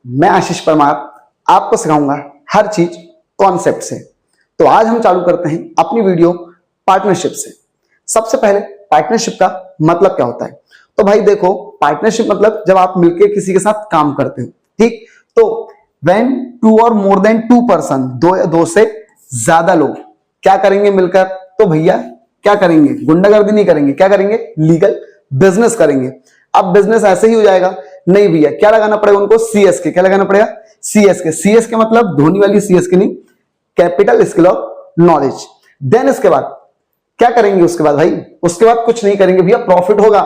मैं आशीष परमार आपको सिखाऊंगा हर चीज कॉन्सेप्ट से। तो आज हम चालू करते हैं अपनी वीडियो पार्टनरशिप से। सबसे पहले पार्टनरशिप का मतलब क्या होता है? तो भाई देखो, पार्टनरशिप मतलब जब आप मिलकर किसी के साथ काम करते हो, ठीक। तो व्हेन टू और मोर देन टू पर्सन, दो या दो से ज्यादा लोग क्या करेंगे मिलकर? तो भैया क्या करेंगे? गुंडागर्दी नहीं करेंगे, क्या करेंगे? लीगल बिजनेस करेंगे। अब बिजनेस ऐसे ही हो जाएगा? नहीं भैया, क्या लगाना पड़ेगा उनको? सीएसके। क्या लगाना पड़ेगा? सीएसके। सीएसके मतलब धोनी वाली सीएसके नहीं, capital skill of knowledge. Then इसके बाद क्या करेंगे? उसके बाद भाई उसके बाद कुछ नहीं करेंगे भैया, प्रॉफिट होगा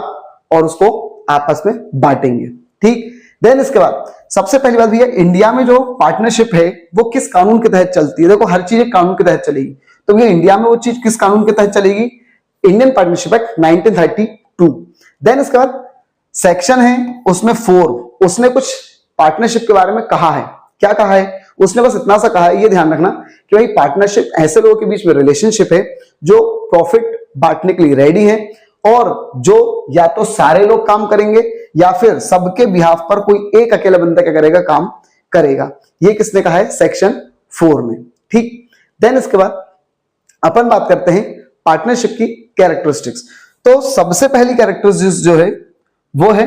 और उसको आपस में बांटेंगे, ठीक। देन इसके बाद सबसे पहली बात भैया, इंडिया में जो पार्टनरशिप है वो किस कानून के तहत चलती है? देखो, हर चीज एक कानून के तहत चलेगी। तो भैया इंडिया में वो चीज किस कानून के तहत चलेगी? Indian partnership act 1932। देन इसके बाद सेक्शन है उसमें 4, उसने कुछ पार्टनरशिप के बारे में कहा है। क्या कहा है? उसने बस इतना सा कहा है, ये ध्यान रखना कि भाई पार्टनरशिप ऐसे लोगों के बीच में रिलेशनशिप है जो प्रॉफिट बांटने के लिए रेडी है और जो या तो सारे लोग काम करेंगे या फिर सबके बिहाफ पर कोई एक अकेला बंदा क्या करेगा? काम करेगा। ये किसने कहा है? सेक्शन 4 में, ठीक। देन इसके बाद अपन बात करते हैं पार्टनरशिप की कैरेक्टरिस्टिक्स। तो सबसे पहली कैरेक्टरिस्टिक्स जो है वो है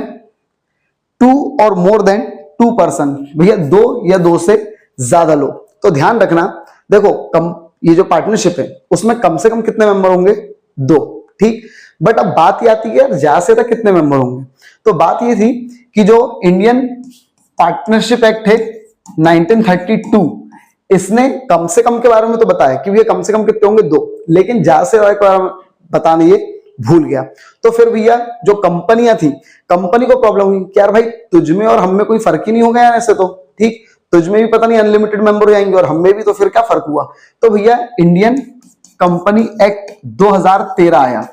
टू और मोर देन टू पर्सन। भैया दो या दो से ज्यादा लोग। तो ध्यान रखना, देखो ये जो पार्टनरशिप है उसमें कम से कम कितने मेंबर होंगे? 2, ठीक। बट अब बात ये आती है यार, ज्यादा से ज्यादा कितने मेंबर होंगे? तो बात ये थी कि जो इंडियन पार्टनरशिप एक्ट है 1932, इसने कम से कम के बारे में तो बताया कि भैया कम से कम कितने होंगे? 2, लेकिन ज्यादा से ज्यादा के बारे में बताना ये भूल गया। तो फिर भैया जो कंपनियां थी, कंपनी को प्रॉब्लम हुई कि यार भाई तुझ में और हम में कोई फर्क ही नहीं होगा यार, ऐसे तो ठीक। तुझ में भी पता नहीं अनलिमिटेड मेंबर हो जाएंगे और हम में भी, तो फिर क्या फर्क हुआ? तो भैया इंडियन कंपनी एक्ट 2013 आया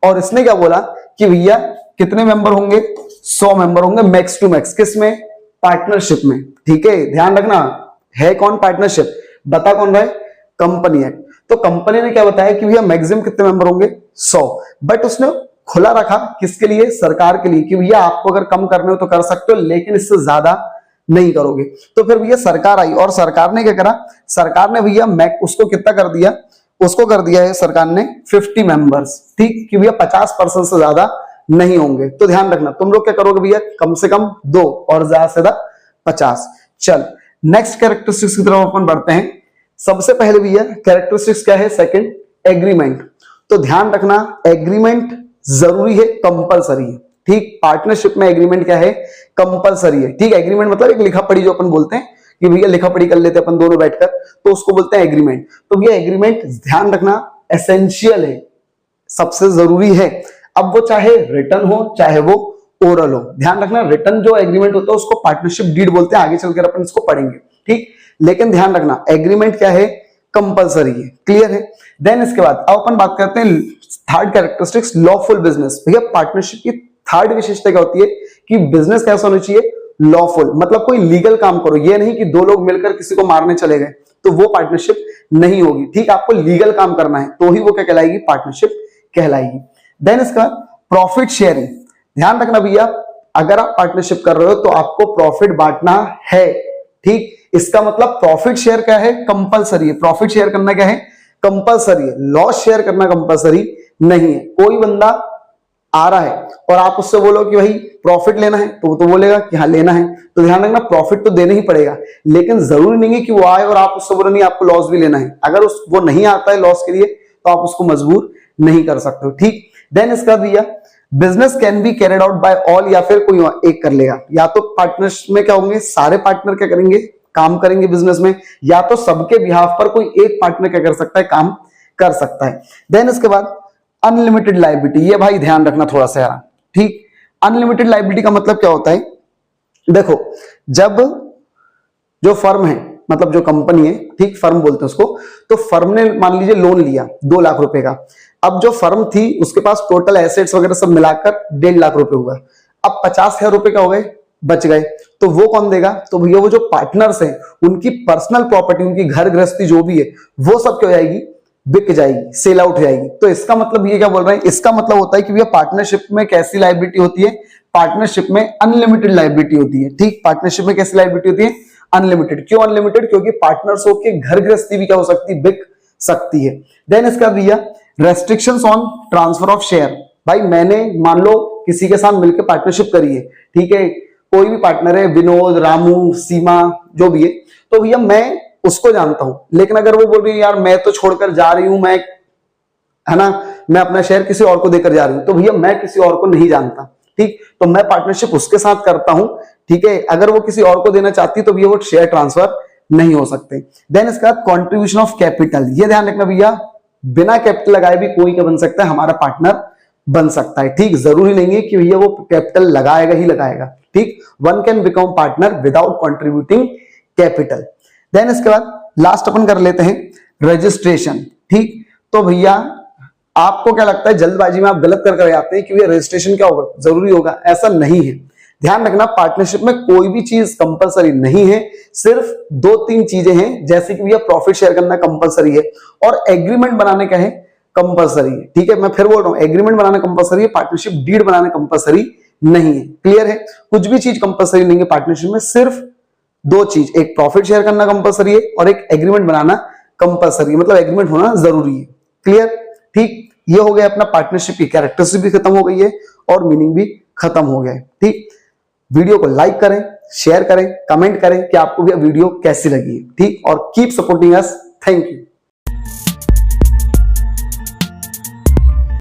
और इसने क्या बोला कि भैया कितने मेंबर होंगे? 100 मेंबर होंगे मैक्स टू मैक्स। किस में? पार्टनरशिप में, ठीक है। ध्यान रखना, है कौन पार्टनरशिप? बता कौन रहा है? Company act. तो कंपनी ने क्या बताया कि भैया मैक्सिमम कितने मेंबर होंगे? 100। बट उसने खुला रखा किसके लिए? सरकार के लिए, कि भैया आपको अगर कम करने हो तो कर सकते हो, लेकिन इससे ज्यादा नहीं करोगे। तो फिर भैया सरकार आई और सरकार ने क्या करा? सरकार ने भैया उसको कितना कर दिया? उसको कर दिया है सरकार ने 50 मेंबर्स, ठीक, कि भैया 50% से ज्यादा नहीं होंगे। तो ध्यान रखना, तुम लोग क्या करोगे भैया? कम से कम 2 और ज्यादा से ज्यादा 50। चल नेक्स्ट कैरेक्टरिस्टिक्स की तरफ अपन बढ़ते हैं। सबसे पहले भैया कैरेक्टरिस्टिक्स क्या है? Second, agreement. तो ध्यान रखना, एग्रीमेंट जरूरी है, कंपलसरी है, ठीक। पार्टनरशिप में एग्रीमेंट क्या है? कंपलसरी है, ठीक। एग्रीमेंट मतलब एक लिखा पढ़ी जो अपन बोलते हैं कि भैया लिखा पढ़ी कर लेते हैं अपन दोनों बैठकर, तो उसको बोलते हैं एग्रीमेंट। तो भैया एग्रीमेंट ध्यान रखना एसेंशियल है, सबसे जरूरी है। अब वो चाहे रिटर्न हो चाहे वो ओरल हो। ध्यान रखना, रिटर्न जो एग्रीमेंट होता है उसको पार्टनरशिप डीड बोलते हैं, आगे चलकर अपन इसको पढ़ेंगे, ठीक। लेकिन ध्यान रखना एग्रीमेंट क्या है? कंपलसरी है, क्लियर है। देन इसके बाद अब अपन बात करते हैं थर्ड कैरेक्टरिस्टिक्स, लॉफुल बिजनेस। भैया पार्टनरशिप की थर्ड विशेषता क्या होती है कि बिजनेस कैसा होना चाहिए? लॉफुल, मतलब कोई लीगल काम करो। ये नहीं कि 2 लोग मिलकर किसी को मारने चले गए, तो वो पार्टनरशिप नहीं होगी, ठीक। आपको लीगल काम करना है तो ही वो क्या कहलाएगी? पार्टनरशिप कहलाएगी। देन इसका प्रॉफिट शेयरिंग। ध्यान रखना भैया, अगर आप पार्टनरशिप कर रहे हो तो आपको प्रॉफिट बांटना है, ठीक। इसका मतलब प्रॉफिट शेयर क्या है? कंपलसरी है। प्रॉफिट शेयर करना क्या है? कंपलसरी है। लॉस शेयर करना कंपलसरी नहीं है। कोई बंदा आ रहा है और आप उससे बोलो कि भाई प्रॉफिट लेना है, तो वो तो बोलेगा कि हाँ लेना है। तो ध्यान रखना, प्रॉफिट तो देना ही पड़ेगा, लेकिन जरूरी नहीं है कि वो आए और आप उससे बोलो नहीं आपको लॉस भी लेना है। अगर वो नहीं आता है लॉस के लिए तो आप उसको मजबूर नहीं कर सकते हो, ठीक। देन इसका भैया business can be carried out by all, या फिर कोई एक कर लेगा। या तो पार्टनरशिप में क्या होंगे? सारे पार्टनर क्या करेंगे? काम करेंगे बिजनेस में, या तो सबके बिहाफ पर कोई एक पार्टनर क्या कर सकता है? काम कर सकता है। देन इसके बाद अनलिमिटेड लायबिलिटी। ये भाई ध्यान रखना थोड़ा सा यार, ठीक। अनलिमिटेड लायबिलिटी का मतलब क्या होता है? देखो, जब जो फर्म है, मतलब जो कंपनी है, ठीक, फर्म बोलते हैं उसको, तो फर्म ने मान लीजिए लोन लिया 2 लाख रुपए का। अब जो फर्म थी उसके पास टोटल एसेट्स वगैरह सब मिलाकर 1.5 लाख रुपए हुआ। अब 50,000 रुपए क्या हो गए? बच गए। तो वो कौन देगा? तो भैया वो जो पार्टनर्स हैं उनकी पर्सनल प्रॉपर्टी, उनकी घर गृहस्थी जो भी है, वो सब क्या हो जाएगी? बिक जाएगी, सेल आउट हो जाएगी। तो इसका मतलब ये क्या बोल रहे हैं, इसका मतलब होता है कि भैया पार्टनरशिप में कैसी लायबिलिटी होती है, पार्टनरशिप में अनलिमिटेड लायबिलिटी होती है। ठीक, पार्टनरशिप में कैसी लायबिलिटी होती है, अनलिमिटेड। क्यों अनलिमिटेड, क्योंकि पार्टनर्स के घर गृहस्थी भी क्या हो सकती है, बिक सकती है। देन इसका भैया restrictions on transfer of share. भाई मैंने मान लो किसी के साथ मिलकर पार्टनरशिप करी है, ठीक है, कोई भी पार्टनर है, विनोद, रामू, सीमा, जो भी है, तो भैया मैं उसको जानता हूं, लेकिन अगर वो बोल रही है यार मैं तो छोड़कर जा रही हूं, मैं, है ना, मैं अपना शेयर किसी और को देकर जा रही हूं, तो भैया मैं किसी और को नहीं जानता। ठीक, तो मैं पार्टनरशिप उसके साथ करता हूं, ठीक है, अगर वो किसी और को देना चाहती है तो भैया वो शेयर ट्रांसफर नहीं हो सकते। देन इसका कॉन्ट्रीब्यूशन ऑफ कैपिटल, ये ध्यान रखना भैया, बिना कैपिटल लगाए भी कोई क्या बन सकता है, हमारा पार्टनर बन सकता है। ठीक, जरूरी नहीं है कि भैया वो कैपिटल लगाएगा ही लगाएगा। ठीक, one can become partner without contributing capital. Then इसके बाद लास्ट अपन कर लेते हैं रजिस्ट्रेशन। ठीक, तो भैया आपको क्या लगता है, जल्दबाजी में आप गलत कर आते हैं कि भैया रजिस्ट्रेशन क्या होगा, जरूरी होगा, ऐसा नहीं है। ध्यान रखना, पार्टनरशिप में कोई भी चीज कंपलसरी नहीं है, सिर्फ 2-3 चीजें हैं, जैसे कि भैया प्रॉफिट शेयर करना कंपलसरी है और एग्रीमेंट बनाने का है कंपलसरी है। ठीक है, मैं फिर बोल रहा हूं, एग्रीमेंट बनाना कंपलसरी है, पार्टनरशिप डीड बनाना कंपलसरी नहीं है। क्लियर है, कुछ भी चीज कंपलसरी नहीं है पार्टनरशिप में, सिर्फ 2 चीज, एक प्रॉफिट शेयर करना कंपलसरी है और एक एग्रीमेंट बनाना कंपलसरी है, मतलब एग्रीमेंट होना जरूरी है। क्लियर, ठीक, ये हो गया अपना पार्टनरशिप की कैरेक्टरिस्टिक भी खत्म हो गई है और मीनिंग भी खत्म हो गया है। ठीक, वीडियो को लाइक करें, शेयर करें, कमेंट करें कि आपको भी वीडियो कैसी लगी है। ठीक, और keep supporting us. Thank you.